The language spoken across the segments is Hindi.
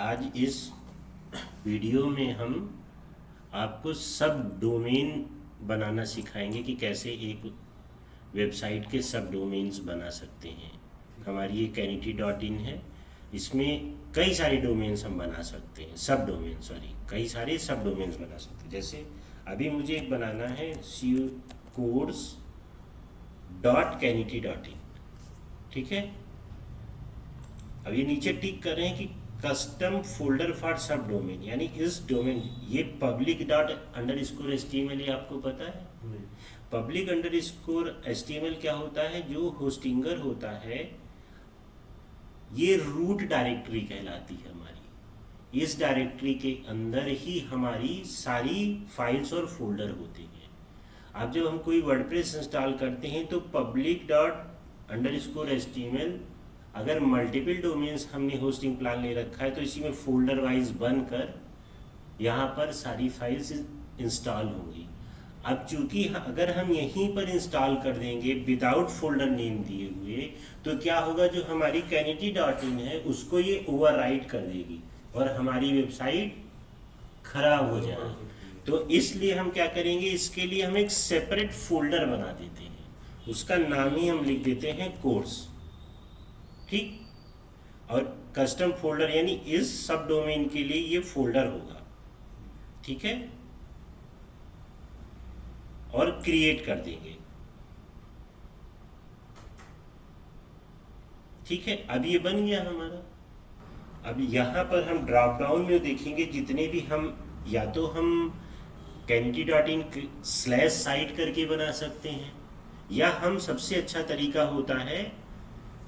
आज इस वीडियो में हम आपको सब डोमेन बनाना सिखाएंगे कि कैसे एक वेबसाइट के सब डोमेन्स बना सकते हैं। हमारी ये कैनिटी.इन है, इसमें कई सारे डोमेन्स हम बना सकते हैं, सब डोमेन कई सारे सब डोमेन्स बना सकते हैं। जैसे अभी मुझे एक बनाना है course.canity.in, ठीक है। अब ये नीचे टिक कर रहे हैं कि कस्टम फोल्डर फॉर सब डोमेन, यानी इस डोमेन ये public._html ये आपको पता है। public_html क्या होता है, जो होस्टिंगर होता है ये रूट डायरेक्टरी कहलाती है हमारी। इस डायरेक्टरी के अंदर ही हमारी सारी फाइल्स और फोल्डर होते हैं। अब जब हम कोई वर्डप्रेस इंस्टॉल करते हैं तो public._html अगर मल्टीपल डोमेन्स हमने होस्टिंग प्लान ले रखा है तो इसी में फोल्डर वाइज बनकर यहाँ पर सारी फाइल्स इंस्टॉल होंगी। अब चूंकि अगर हम यहीं पर इंस्टॉल कर देंगे विदाउट फोल्डर नेम दिए हुए तो क्या होगा, जो हमारी कैनिटी.इन है उसको ये ओवरराइट कर देगी और हमारी वेबसाइट खराब हो जाएगी। तो इसलिए हम क्या करेंगे, इसके लिए हम एक सेपरेट फोल्डर बना देते हैं, उसका नाम ही हम लिख देते हैं कोर्स, ठीक। और कस्टम फोल्डर यानी इस सब डोमेन के लिए ये फोल्डर होगा, ठीक है। और क्रिएट कर देंगे, ठीक है। अब ये बन गया हमारा। अब यहाँ पर हम ड्रॉप डाउन में देखेंगे जितने भी हम, या तो हम कैनिटी.इन /site करके बना सकते हैं, या हम सबसे अच्छा तरीका होता है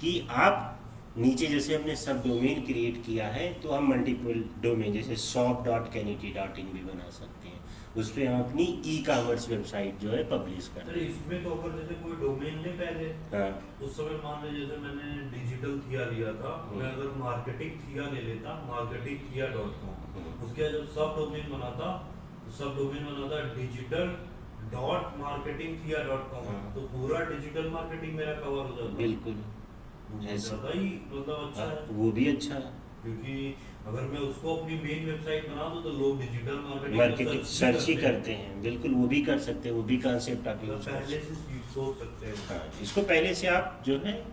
कि आप नीचे जैसे हमने सब डोमेन क्रिएट किया है तो हम मल्टीपल डोमेन जैसे shop.canity.in भी बना सकते हैं, उस पर हम अपनी ई-कॉमर्स वेबसाइट जो है पब्लिश करते हैं। इसमें तो अगर जैसे कोई डोमेन ने पहले, हाँ, उस समय मान लो जैसे मैंने डिजिटल थिया लिया था, मैं अगर मार्केटिंग थिया ले लेता, marketingthia.com, उसके बाद जब सब डोमेन बनाता digital.marketingthia.com, तो पूरा डिजिटल मार्केटिंग मेरा कवर हो जाता। बिल्कुल ज्यादा ही मतलब अच्छा है, वो भी अच्छा है, क्योंकि अगर मैं उसको अपनी मेन वेबसाइट बना दूं तो लोग डिजिटल मार्केटिंग सर्च ही करते हैं। बिल्कुल वो भी कर सकते हैं, वो भी कॉन्सेप्ट आप यूज कर पहले से सोच सकते हैं। हाँ, इसको पहले से आप जो है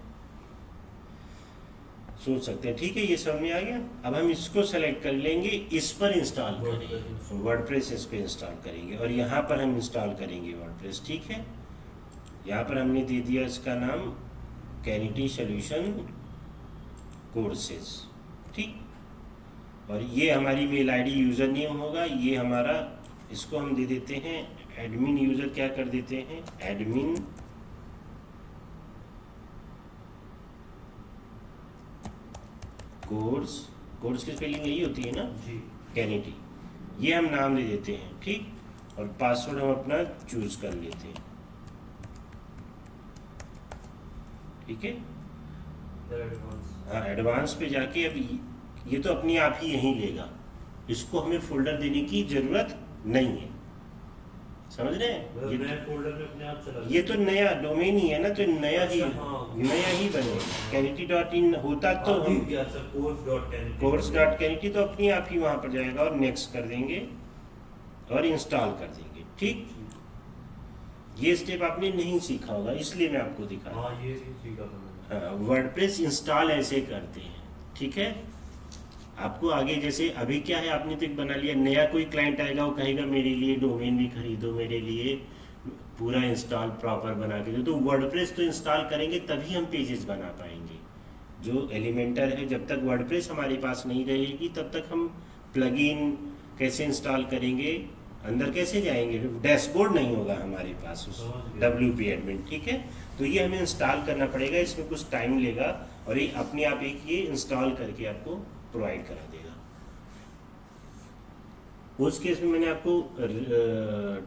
सोच सकते हैं, ठीक है। ये समझ में आ गया। अब हम इसको सेलेक्ट कर लेंगे, इस पर इंस्टॉल करेंगे, वर्डप्रेस इस पर इंस्टॉल करेंगे और यहाँ पर हम इंस्टॉल करेंगे वर्डप्रेस, ठीक है। यहाँ पर हमने दे दिया इसका नाम कैनिटी सॉल्यूशन कोर्सेज, ठीक। और ये हमारी मेल आईडी यूज़र नेम होगा, ये हमारा, इसको हम दे देते हैं एडमिन यूज़र, क्या कर देते हैं एडमिन कोर्स की स्पेलिंग यही होती है ना जी, कैनिटी, ये हम नाम दे देते हैं, ठीक। और पासवर्ड हम अपना चूज कर लेते हैं, ठीक है। हाँ, एडवांस पे जाके अब ये तो अपने आप ही यहीं लेगा, इसको हमें फोल्डर देने की जरूरत नहीं है, समझ रहे हैं। नए फोल्डर में अपने आप चला, ये तो नया डोमेन ही है ना, तो नया ही हाँ, नया ही बनेगा। कैनिटी.इन होता तो हम कोर्स.कैनिटी तो अपने आप ही वहां पर जाएगा और नेक्स्ट कर देंगे और इंस्टॉल कर देंगे, ठीक। ये स्टेप आपने नहीं सीखा होगा इसलिए मैं आपको दिखा रहा हूं। हाँ, ये सीखा था मैंने। हाँ, वर्डप्रेस इंस्टॉल ऐसे करते हैं, ठीक है। आपको आगे जैसे अभी क्या है, आपने तो एक बना लिया, नया कोई क्लाइंट आएगा वो कहेगा मेरे लिए डोमेन भी खरीदो, मेरे लिए पूरा इंस्टॉल प्रॉपर बना के दो, तो वर्डप्रेस तो इंस्टॉल करेंगे तभी हम पेजेस बना पाएंगे। जो एलिमेंटर है, जब तक वर्डप्रेस हमारे पास नहीं रहेगी तब तक हम प्लगइन कैसे इंस्टॉल करेंगे, अंदर कैसे जाएंगे, डैशबोर्ड नहीं होगा हमारे पास उस WP एडमिन, ठीक है। तो ये हमें इंस्टॉल करना पड़ेगा, इसमें कुछ टाइम लेगा और ये अपने आप एक ये इंस्टॉल करके आपको प्रोवाइड करा देगा। उस केस में मैंने आपको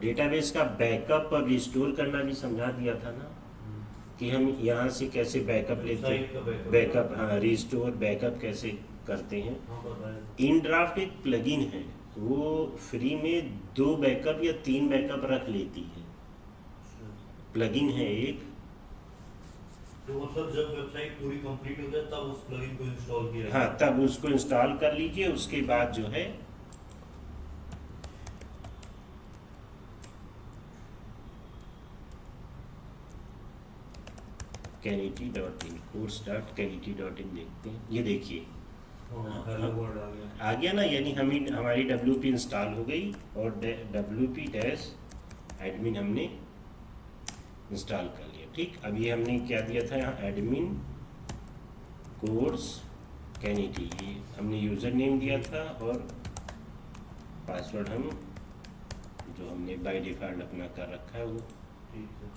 डेटाबेस का बैकअप और रिस्टोर करना भी समझा दिया था ना, कि हम यहाँ से कैसे बैकअप लेते हैं, बैकअप, हाँ, रिस्टोर बैकअप कैसे करते हैं। इनड्राफ्ट एक प्लगइन है, वो फ्री में 2 बैकअप या 3 बैकअप रख लेती है, प्लगइन है एक, तो मतलब जब वेबसाइट पूरी कंप्लीट हो जाए तब उस प्लगइन को इंस्टॉल किया हाँ, जाए। तब उसको इंस्टॉल कर लीजिए। उसके बाद जो है canity.in course.canity.in देखते हैं, ये देखिए हाँ, हेलो वर्ल्ड आ गया। आ गया ना, यानी हमारी WP इंस्टॉल हो गई और WP डैश एडमिन हमने इंस्टॉल कर लिया। ठीक, अब ये हमने क्या दिया था यहाँ, एडमिन कोर्स कैनिटी, ये हमने यूज़र नेम दिया था और पासवर्ड हम जो हमने बाय डिफ़ॉल्ट अपना कर रखा है वो। ठीक है।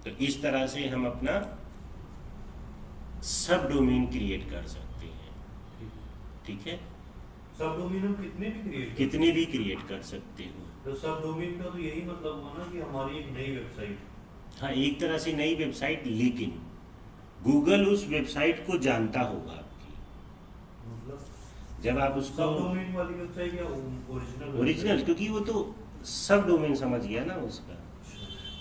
तो इस तरह से हम अपना सब डोमेन क्रिएट कर सकते हैं। ठीक है, सब डोमेन हम कितने भी क्रिएट कितने भी क्रिएट कर सकते हो। तो सब डोमेन का तो यही मतलब हुआ ना कि हमारी एक नई वेबसाइट। हाँ, एक तरह से नई वेबसाइट, लेकिन गूगल उस वेबसाइट को जानता होगा आपकी। मतलब जब आप उसको सब डोमेन वाली वेबसाइट या ओरिजिनल? ओरिजिनल, क्योंकि वो तो सब डोमेन समझ गया ना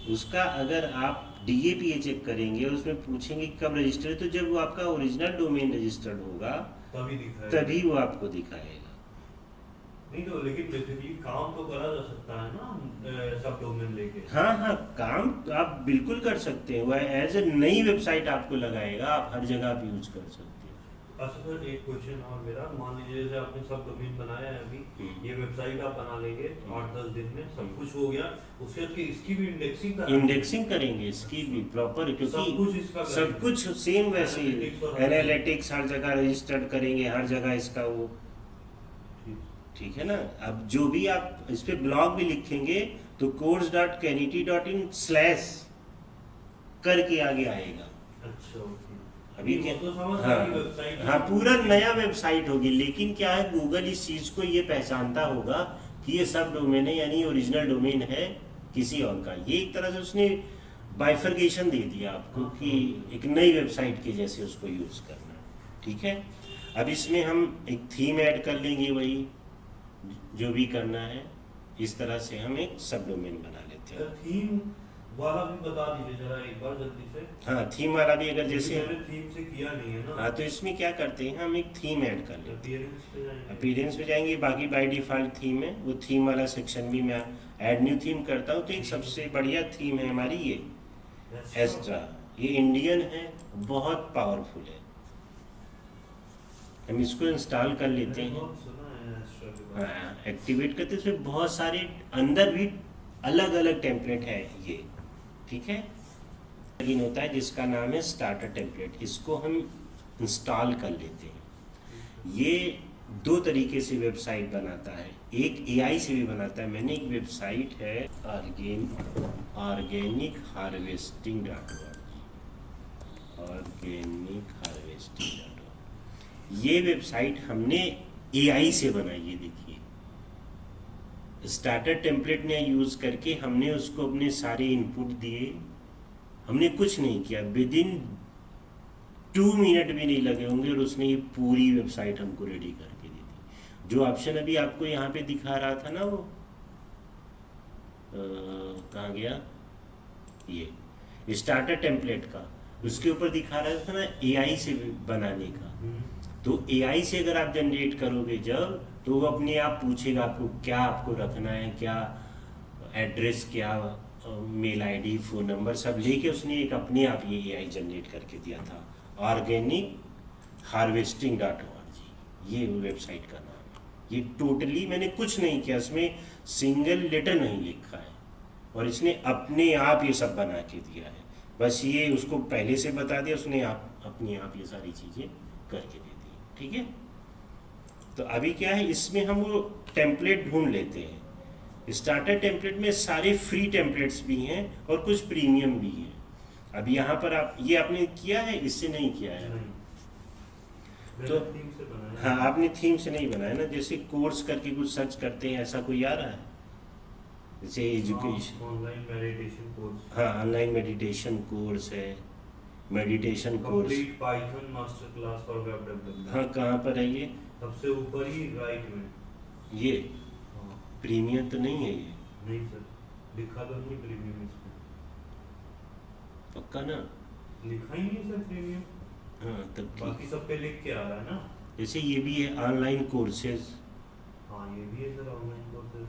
उसका अगर आप DAPA चेक करेंगे और उसमें पूछेंगे कब रजिस्टर है, तो जब वो आपका ओरिजिनल डोमेन रजिस्टर्ड होगा तभी दिखाएगा। तभी वो आपको दिखाएगा। नहीं तो लेकिन बेसिकली काम तो करा जा सकता है ना सब डोमेन लेके। हाँ हाँ, काम तो आप बिल्कुल कर सकते हैं, वह एज ए नई वेबसाइट आपको लगाएगा, आप हर जगह आप यूज कर सकते हैं। अच्छा सर, एक क्वेश्चन और मेरा, मान लीजिए जैसे आपने सब डोमेन बनाया है अभी, ये वेबसाइट आप बना लेंगे 8-10 दिन में, सब कुछ हो गया, उसके बाद इसकी भी इंडेक्सिंग करेंगे? इंडेक्सिंग करेंगे इसकी भी प्रॉपर, सब कुछ क्योंकि इसका सब करेंगे। कुछ सेम वैसे Analytics और हर एनालिटिक्स हर जगह रजिस्टर्ड करेंगे, हर जगह इसका वो। ठीक। ठीक है ना, अब जो भी आप इस पे ब्लॉग भी लिखेंगे तो course.canity.in स्लैश करके आगे आएगा। अच्छा, ओके। अभी वो क्या, तो समझ हाँ गया कि वेबसाइट हाँ, पूरा नया वेबसाइट होगी, लेकिन क्या है, गूगल इस चीज को ये पहचानता होगा कि ये सब डोमेन है, यानी ओरिजिनल डोमेन है किसी और का। ये एक तरह से उसने बाइफर्केशन दे दिया आपको कि एक नई वेबसाइट के जैसे उसको यूज करना। ठीक है, अब इसमें हम एक थीम ऐड कर लेंगे, वही जो भी करना है, इस तरह से हम एक सब डोमेन बना लेते हैं। थीम वाला भी बता दीजिए जरा एक बार जल्दी से। हाँ, थीम वाला भी अगर जैसे, मैंने थीम से किया नहीं है ना। हाँ, तो इसमें क्या करते हैं, हम एक थीम ऐड कर लेते हैं। अपीयरेंस पे जाएंगे। अपीयरेंस पे जाएंगे, बाकी बाय डिफॉल्ट थीम है, वो थीम वाला सेक्शन भी मैं ऐड न्यू थीम करता हूँ। तो एक सबसे बढ़िया थीम है हमारी ये एस्ट्रा, ये इंडियन है, बहुत पावरफुल है। हम इसको इंस्टॉल कर लेते हैं। बहुत सुना है Astra के बारे में। हाँ, एक्टिवेट करते हैं, इसमें बहुत सारे अंदर भी अलग अलग टेम्पलेट है ये। ठीक है, प्लगइन होता है जिसका नाम है स्टार्टर टेम्पलेट, इसको हम इंस्टॉल कर लेते हैं। ये दो तरीके से वेबसाइट बनाता है, एक AI से भी बनाता है। मैंने एक वेबसाइट है ऑर्गेनिक हार्वेस्टिंग, ये वेबसाइट हमने AI से बनाई है। देखिए, स्टार्टर टेम्पलेट ने यूज़ करके हमने उसको अपने सारे इनपुट दिए, हमने कुछ नहीं किया, विद इन 2 मिनट भी नहीं लगे होंगे और उसने ये पूरी वेबसाइट हमको रेडी करके दे दी। जो ऑप्शन अभी आपको यहाँ पे दिखा रहा था ना, वो कहाँ गया, ये स्टार्टर टेम्पलेट का, उसके ऊपर दिखा रहा था ना AI से बनाने का। तो AI से अगर आप जनरेट करोगे जब, तो वो अपने आप पूछेगा आपको क्या आपको रखना है, क्या एड्रेस, क्या मेल ID, फ़ोन नंबर सब लेके उसने एक अपने आप ये AI जनरेट करके दिया था। organic-harvesting.org, ये वेबसाइट का नाम है। ये टोटली मैंने कुछ नहीं किया, इसमें सिंगल लेटर नहीं लिखा है, और इसने अपने आप ये सब बना के दिया है। बस ये उसको पहले से बता दिया, उसने अपने आप ये सारी चीज़ें करके दे दी। ठीक है, तो अभी क्या है, इसमें हम वो टेम्पलेट ढूंढ लेते हैं। स्टार्टर टेम्पलेट में सारे फ्री टेम्पलेट्स भी हैं और कुछ प्रीमियम भी हैं। अब यहाँ पर आप ये आपने किया है, इससे नहीं किया है तो, थीम से बनाया। हाँ, आपने थीम से नहीं बनाया ना। जैसे कोर्स करके कुछ सर्च करते हैं, ऐसा कोई आ रहा है, जैसे एजुकेशन, ऑनलाइन मेडिटेशन कोर्स। हाँ, ऑनलाइन मेडिटेशन कोर्स है, meditation course. Complete Python master class for web development. हाँ, कहाँ पर है ये? सबसे ऊपर ही राइट में। ये हाँ। प्रीमियम तो नहीं है ये? नहीं सर, लिखा तो नहीं प्रीमियम इसमें। पक्का ना? लिखा ही नहीं है सर प्रीमियम, हाँ तब ठीक। बाकी सब पे लिख के आ रहा है ना। जैसे ये भी है ऑनलाइन कोर्सेज, हाँ ये भी है सर ऑनलाइन कोर्सेज,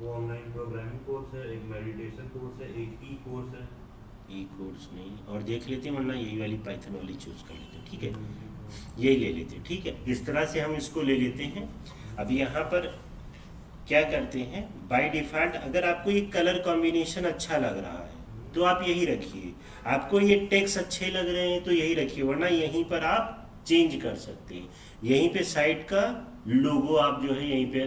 वो ऑनलाइन प्रोग्रामिंग कोर्स है, एक मेडिटेशन कोर्स है, एक ई कोर्स है। ई कोर्स नहीं, और देख लेते हैं, वरना यही वाली पाइथन वाली चूज कर लेते हैं, ठीक है, यही ले लेते हैं, ठीक है। इस तरह से हम इसको ले लेते हैं। अब यहाँ पर क्या करते हैं, बाय डिफ़ॉल्ट अगर आपको ये कलर कॉम्बिनेशन अच्छा लग रहा है तो आप यही रखिए, आपको ये टेक्स्ट अच्छे लग रहे हैं तो यही रखिए, वरना यहीं पर आप चेंज कर सकते हैं। यहीं पे साइट का लोगो आप जो है यहीं पे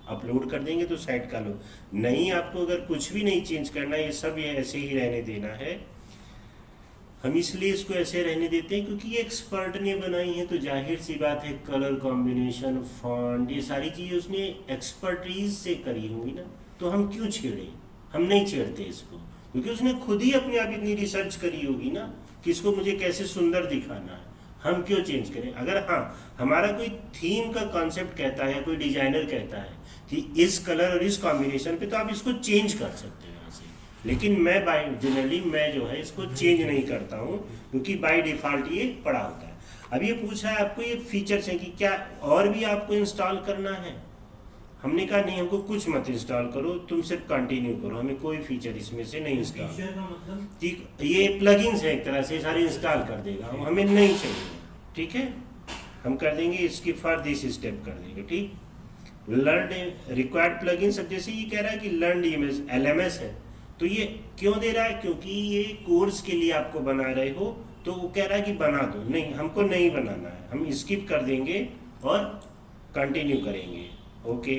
अपलोड कर देंगे तो साइट का लोगो, नहीं आपको अगर कुछ भी नहीं चेंज करना, ये सब ये ऐसे ही रहने देना है। हम इसलिए इसको ऐसे रहने देते हैं क्योंकि ये एक्सपर्ट ने बनाई है, तो जाहिर सी बात है कलर कॉम्बिनेशन, फॉन्ट, ये सारी चीज़ें उसने एक्सपर्टीज से करी होंगी ना, तो हम क्यों छेड़ें? हम नहीं छेड़ते इसको, क्योंकि उसने खुद ही अपने आप इतनी रिसर्च करी होगी ना कि इसको मुझे कैसे सुंदर दिखाना है, हम क्यों चेंज करें? अगर हाँ हमारा कोई थीम का कॉन्सेप्ट कहता है, कोई डिजाइनर कहता है कि इस कलर और इस कॉम्बिनेशन पे, तो आप इसको चेंज कर सकते हैं यहाँ से, लेकिन मैं बाय जनरली मैं जो है इसको चेंज नहीं करता हूँ, क्योंकि बाय डिफ़ॉल्ट ये पड़ा होता है। अब ये पूछा है आपको ये फीचर्स हैं कि क्या और भी आपको इंस्टॉल करना है, हमने कहा नहीं, हमको कुछ मत इंस्टॉल करो, तुम सिर्फ कंटिन्यू करो, हमें कोई फीचर इसमें से नहीं इंस्टॉल। फीचर का मतलब ठीक, ये प्लगइन्स है एक तरह से, सारे इंस्टॉल कर देगा, हमें नहीं चाहिए, ठीक है, हम कर देंगे इसकी फॉर दिस स्टेप कर देंगे, ठीक। लर्न रिक्वायर्ड प्लगइन्स, अब जैसे ये कह रहा है कि लर्न ईएमएस LMS है, तो ये क्यों दे रहा है? क्योंकि ये कोर्स के लिए आपको बना रहे हो, तो वो कह रहा है कि बना दो, नहीं हमको नहीं बनाना है, हम स्किप कर देंगे और कंटिन्यू करेंगे, ओके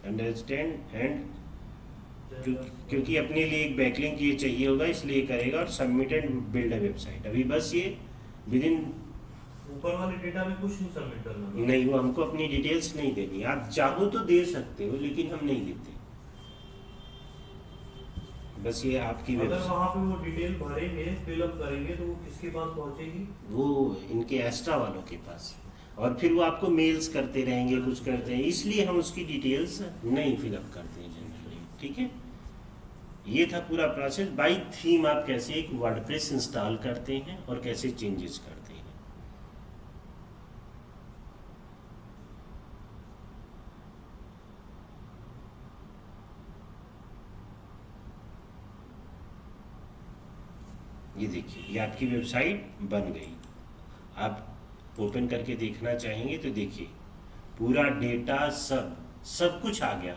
अंडरस्टैंड। एंड क्योंकि अपने लिए एक बैकलिंक ये चाहिए होगा, इसलिए करेगा, और submit and build a website. अभी बस ये विद इन, ऊपर वाले डेटा में कुछ नहीं सबमिट करना, नहीं वो हमको अपनी डिटेल्स नहीं देनी, आप चाहो तो दे सकते हो लेकिन हम नहीं देते, बस ये आपकी अगर वेबसाइट। वहाँ पे वो डिटेल भरेंगे, फिलअप करेंगे, तो वो किसके पास पहुँचेगी? वो इनके एस्ट्रा वालों के पास, और फिर वो आपको मेल्स करते रहेंगे, कुछ करते हैं, इसलिए हम उसकी डिटेल्स नहीं फिलअप करते हैं जनरली, ठीक है। ये था पूरा प्रोसेस। बाय थीम आप कैसे एक वर्डप्रेस इंस्टॉल करते हैं और कैसे चेंजेस करते हैं। ये देखिए, ये आपकी वेबसाइट बन गई। आप ओपन करके देखना चाहेंगे तो देखिए पूरा डेटा सब कुछ आ गया।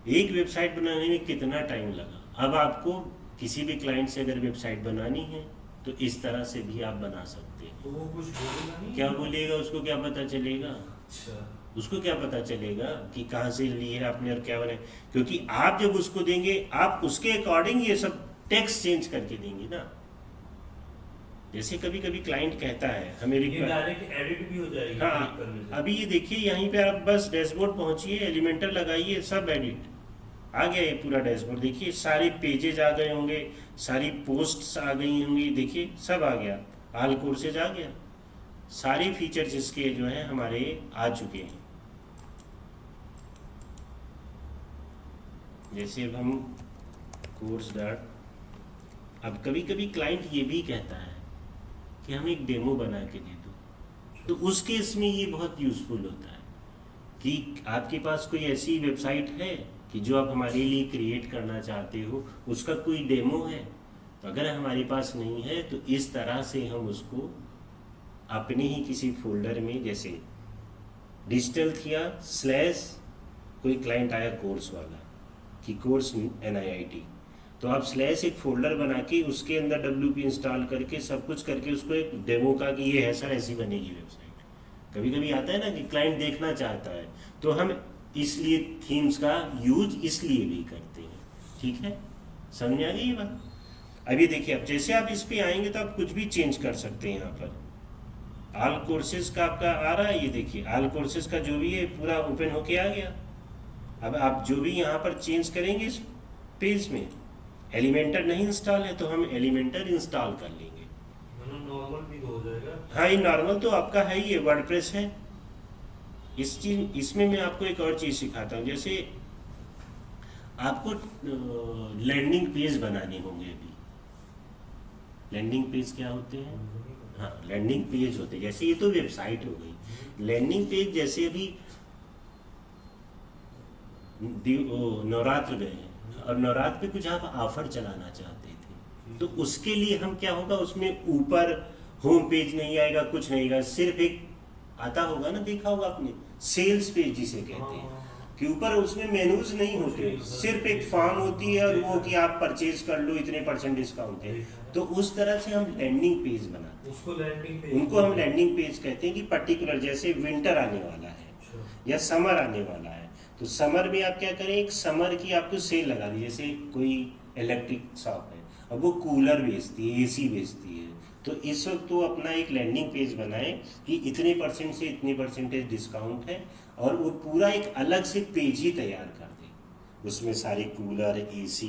एक वेबसाइट बनाने में कितना टाइम लगा। अब आपको किसी भी क्लाइंट से अगर वेबसाइट बनानी है तो इस तरह से भी आप बना सकते हैं। तो वो कुछ बोलेगा नहीं? क्या बोलेगा? उसको क्या पता चलेगा? अच्छा, उसको क्या पता चलेगा कि कहाँ से ली है आपने और क्या बने? क्योंकि आप जब उसको देंगे, आप उसके अकॉर्डिंग ये सब टेक्स्ट चेंज करके देंगे ना। जैसे कभी कभी क्लाइंट कहता है हमें ये डायरेक्ट एडिट भी हो जाएगी हाँ, क्लिक करने से। अभी ये देखिए यहीं पे आप बस डैशबोर्ड पहुंचिए, एलिमेंटर लगाइए, सब एडिट आ गया। ये पूरा डैशबोर्ड देखिए, सारे पेजेज आ गए होंगे, सारी पोस्ट्स आ गई होंगी, देखिए सब आ गया, ऑल कोर्सेज आ गया, सारे फीचर्स इसके जो हैं हमारे आ चुके हैं। जैसे अब हम कोर्स डॉट, अब कभी कभी क्लाइंट ये भी कहता है कि हम एक डेमो बना के दे दो, तो उस केस में ये बहुत यूज़फुल होता है कि आपके पास कोई ऐसी वेबसाइट है कि जो आप हमारे लिए क्रिएट करना चाहते हो, उसका कोई डेमो है। तो अगर हमारे पास नहीं है तो इस तरह से हम उसको अपने ही किसी फोल्डर में, जैसे डिजिटल किया स्लैश, कोई क्लाइंट आया कोर्स वाला कि कोर्स NIIT, तो आप स्लैश एक फोल्डर बना के उसके अंदर WP इंस्टॉल करके सब कुछ करके उसको एक डेमो का कि ये है सर ऐसी बनेगी वेबसाइट। कभी कभी आता है ना कि क्लाइंट देखना चाहता है, तो हम इसलिए थीम्स का यूज इसलिए भी करते हैं। ठीक है, समझ आ गई ये बात। अभी देखिए, अब जैसे आप इस पे आएंगे तो आप कुछ भी चेंज कर सकते हैं। यहाँ पर ऑल कोर्सेज का आपका आ रहा है, ये देखिए ऑल कोर्सेज का जो भी है पूरा ओपन होके आ गया। अब आप जो भी यहाँ पर चेंज करेंगे इस पेज में, एलिमेंटर नहीं इंस्टॉल है तो हम एलिमेंटर इंस्टॉल कर लेंगे। नॉर्मल भी तो हो जाएगा। हाँ, ये नॉर्मल तो आपका है ही, ये वर्डप्रेस है। इसमें मैं आपको एक और चीज़ सिखाता हूँ। जैसे आपको लैंडिंग पेज बनाने होंगे अभी। लैंडिंग पेज क्या होते हैं? हाँ, लैंडिंग पेज होते हैं। जैसे ये तो वेबसाइट हो गई। लैंडिंग पेज जैसे अभी नवरात्र गए हैं और नवरात्र पे कुछ आप ऑफर चलाना चाहते थे, तो उसके लिए हम क्या होगा, उसमें ऊपर होम पेज नहीं आएगा, कुछ नहीं आएगा, सिर्फ एक आता होगा ना, देखा होगा आपने, सेल्स पेज जिसे कहते हैं, कि ऊपर उसमें मेनूज नहीं होते, सिर्फ एक फॉर्म होती है और वो कि आप परचेज कर लो, इतने % डिस्काउंट है। तो उस तरह से हम लैंडिंग पेज बनाते हैं, उसको लैंडिंग पेज, उनको हम लैंडिंग पेज कहते हैं। कि पर्टिकुलर जैसे विंटर आने वाला है या समर आने वाला है, तो समर में आप क्या करें, एक समर की आपको सेल लगा दी। जैसे कोई इलेक्ट्रिक शॉप है, अब वो कूलर बेचती है, AC बेचती है, तो इस वक्त वो अपना एक लैंडिंग पेज बनाए कि इतने % से इतने % डिस्काउंट है, और वो पूरा एक अलग से पेज ही तैयार कर दे। उसमें सारे कूलर, AC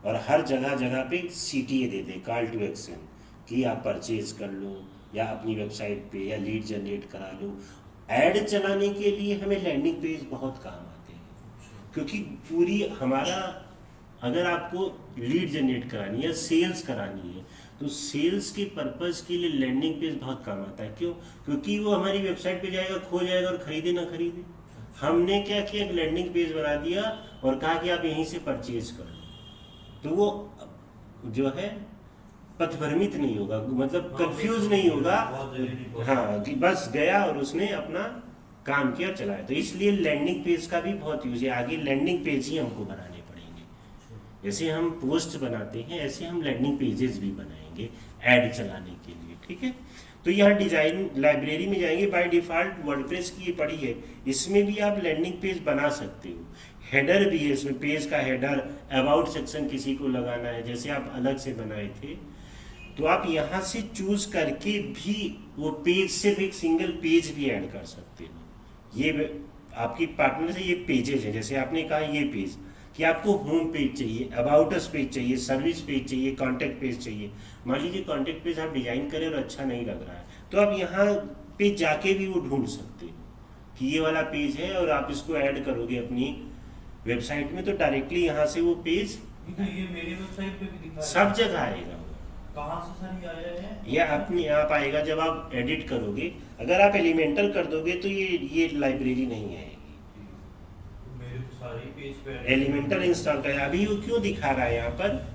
और हर जगह जगह पे CTA दे दे, कॉल टू एक्शन, कि आप परचेज कर लो या अपनी वेबसाइट पे या लीड जनरेट करा लो। ऐड चलाने के लिए हमें लैंडिंग पेज बहुत काम आते हैं, क्योंकि पूरी हमारा, अगर आपको लीड जनरेट करानी है या सेल्स करानी है, तो सेल्स के पर्पस के लिए लैंडिंग पेज बहुत काम आता है। क्यों? क्योंकि वो हमारी वेबसाइट पे जाएगा, खो जाएगा और खरीदे ना खरीदे। हमने क्या किया, एक लैंडिंग पेज बना दिया और कहा कि आप यहीं से परचेज कर लो, तो वो जो है पथभ्रमित नहीं होगा, मतलब कंफ्यूज नहीं होगा। हाँ, कि बस गया और उसने अपना काम किया, चलाया। तो इसलिए लैंडिंग पेज का भी बहुत यूज है। आगे लैंडिंग पेज ही हमको बनाने पड़ेंगे। जैसे हम पोस्ट बनाते हैं, ऐसे हम लैंडिंग पेजेस भी बनाएंगे ऐड चलाने के लिए, ठीक है। तो यहाँ डिजाइन लाइब्रेरी में जाएंगे, बाय डिफॉल्ट वर्डप्रेस की ये पड़ी है, इसमें भी आप लैंडिंग पेज बना सकते हो। हेडर भी है इसमें, पेज का हेडर, अबाउट सेक्शन किसी को लगाना है, जैसे आप अलग से बनाए थे, तो आप यहाँ से चूज करके भी वो पेज, सिर्फ एक सिंगल पेज भी ऐड कर सकते हो। ये आपकी पार्टनर से ये पेजेस है, जैसे आपने कहा ये पेज, कि आपको होम पेज चाहिए, अबाउट अस पेज चाहिए, सर्विस पेज चाहिए, कॉन्टैक्ट पेज चाहिए। मान लीजिए कॉन्टैक्ट पेज आप डिजाइन करें और अच्छा नहीं लग रहा है, तो आप यहाँ पे जाके भी वो ढूंढ सकते हो कि ये वाला पेज है, और आप इसको ऐड करोगे अपनी वेबसाइट में, तो डायरेक्टली यहाँ से वो पेज तो ये मेरी वेबसाइट पे भी दिखा है, सब जगह आएगा। कहाँ से सर ये आया है? ये अपने आप आएगा जब आप एडिट करोगे। अगर आप एलिमेंटर कर दोगे तो ये लाइब्रेरी नहीं आएगी। मेरे तो सारे पेज पे एलिमेंटर इंस्टॉल कर, अभी वो क्यों दिखा रहा है यहाँ पर,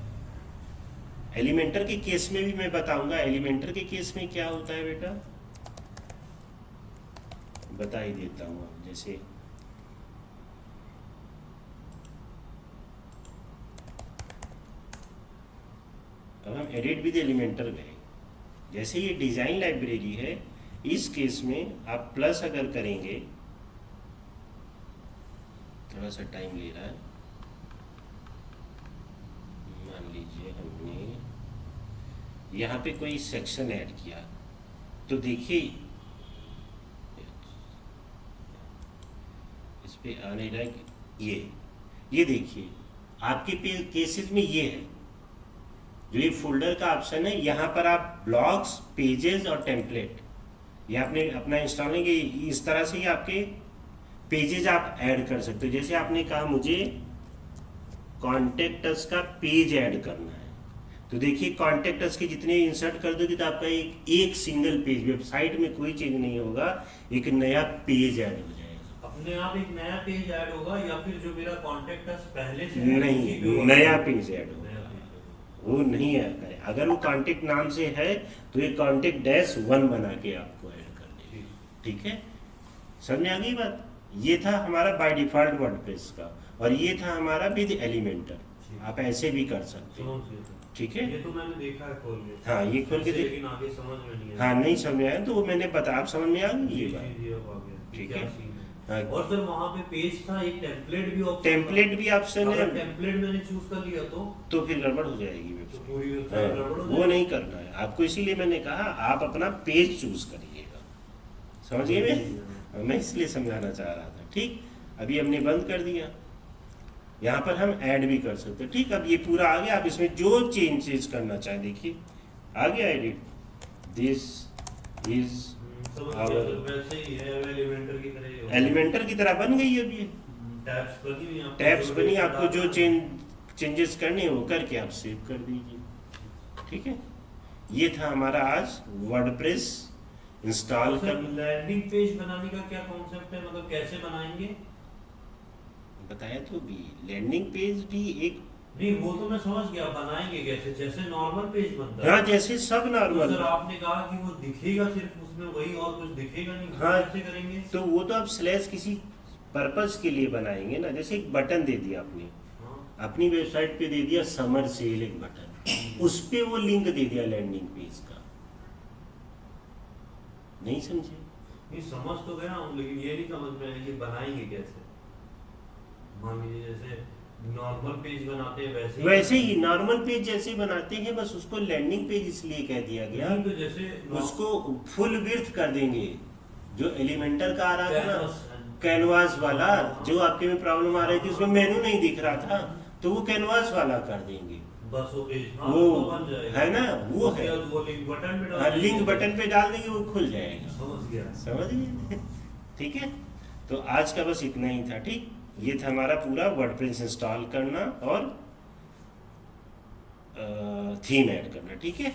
एलिमेंटर के केस में भी मैं बताऊंगा। एलिमेंटर के केस में क्या होता है बेटा, बता ही देता हूँ। जैसे अब हम एडिट विद एलिमेंटर गए, जैसे ये डिजाइन लाइब्रेरी है, इस केस में आप प्लस अगर करेंगे, थोड़ा सा टाइम ले रहा है। मान लीजिए हमने यहाँ पे कोई सेक्शन ऐड किया, तो देखिए इस पे आने लायक ये देखिए आपके केसेस में ये है, जो ये फोल्डर का ऑप्शन है, यहाँ पर आप ब्लॉग्स, पेजेस और टेम्पलेट, ये आपने अपना इंस्टॉल लेंगे, इस तरह से ही आपके पेजेस आप ऐड कर सकते हो। जैसे आपने कहा मुझे कॉन्टेक्ट अस का पेज ऐड करना है, तो देखिए कॉन्टेक्ट अस के जितने इंसर्ट कर दोगे तो आपका एक सिंगल पेज, वेबसाइट में कोई चेंज नहीं होगा, एक नया पेज ऐड हो जाएगा। अपने आप एक नया पेज ऐड होगा, या फिर जो मेरा कॉन्टेक्ट अस पहले से नहीं, नया पेज ऐड होगा, वो नहीं ऐड करे। अगर वो कॉन्टेक्ट नाम से है तो ये कॉन्टेक्ट-1 बना के आपको ऐड कर देगा, ठीक है। समझ में आ गई बात। ये था हमारा बाय डिफॉल्ट वर्डप्रेस का, और ये था हमारा विद एलिमेंटर। आप ऐसे भी कर सकते हो, ठीक है। ये तो मैंने देखा है खोल के। हाँ, ये खोल के देख, लेकिन आगे समझ में नहीं आया। हाँ नहीं समझ में आया तो वो मैंने बता, आप समझ में आ गई ये बात, जी, अब आ गया। ठीक क्या है। सीन हाँ, और सर वहाँ पे पेज था, एक टेम्पलेट भी ऑप्शन, टेम्पलेट भी ऑप्शन है, टेम्पलेट मैंने चूज कर लिया तो फिर गड़बड़ हो जाएगी तो वेबसाइट। पूरी वेबसाइट हाँ, गड़बड़ हो वो जाएगी। नहीं करना है आपको, इसीलिए मैंने कहा आप अपना पेज चूज करिएगा। समझ गए मैं इसलिए समझाना चाह रहा था, ठीक। अभी हमने बंद कर दिया, यहाँ पर हम ऐड भी कर सकते हैं, ठीक। अब ये पूरा आ गया, आप इसमें जो चेंजेस करना चाहें, देखिए आ गया एडिट, दिस इज समझ गया, तो वैसे ही है, एलिमेंटर की तरह ही होगा। एलिमेंटर की तरह बन गई अब ये, टैब्स बनी हुई हैं आपको, टैब्स जो बनी, डेटा आपको जो डालना चेंजेस करने हैं वो करके आप सेव कर दीजिए। ठीक है, ये था हमारा आज वर्डप्रेस इंस्टॉल सर, कर। लैंडिंग पेज बनाने का क्या कॉन्सेप्ट है, मतलब कैसे बनाएंगे? बताया तो भी, लैंडिंग पेज भी एक, नहीं वो तो मैं समझ गया, बनाएंगे कैसे, जैसे नॉर्मल पेज बनता हाँ है। जैसे सब तो नॉर्मल। सर आपने कहा कि वो दिखेगा सिर्फ उसमें वही, और कुछ दिखेगा नहीं, हाँ, कैसे करेंगे? तो वो तो आप स्लैश किसी पर्पस के लिए बनाएंगे ना, जैसे एक बटन दे दिया आपने, हाँ। अपनी वेबसाइट पे दे दिया समर सेल एक बटन, उस पे वो लिंक दे दिया लैंडिंग पेज का। नहीं समझे? नहीं समझ तो गया हूँ, लेकिन ये नहीं समझ में आया कि बनाएंगे कैसे। मान लीजिए जैसे नॉर्मल पेज बनाते हैं वैसे ही नॉर्मल पेज जैसे बनाते हैं, बस उसको लैंडिंग पेज इसलिए कह दिया गया, नहीं, तो जैसे उसको फुल विड्थ कर देंगे। जो एलिमेंटर का आ रहा था ना, कैनवास कैनवास वाला, जो आपके में प्रॉब्लम आ रही थी, उसमें मेनू नहीं दिख रहा था, तो वो कैनवास वाला कर देंगे। बस वो पेज, वो तो बन जाएगा है ना, वो उसके है, बाद वो लिंक बटन पे डाल हाँ, लिंक देंगे। बटन पे डाल देंगे, वो खुल जाएगा। समझ गया। समझ गए? ठीक है, तो आज का बस इतना ही था। ठीक, ये था हमारा पूरा वर्डप्रेस इंस्टॉल करना और थीम ऐड करना। ठीक है।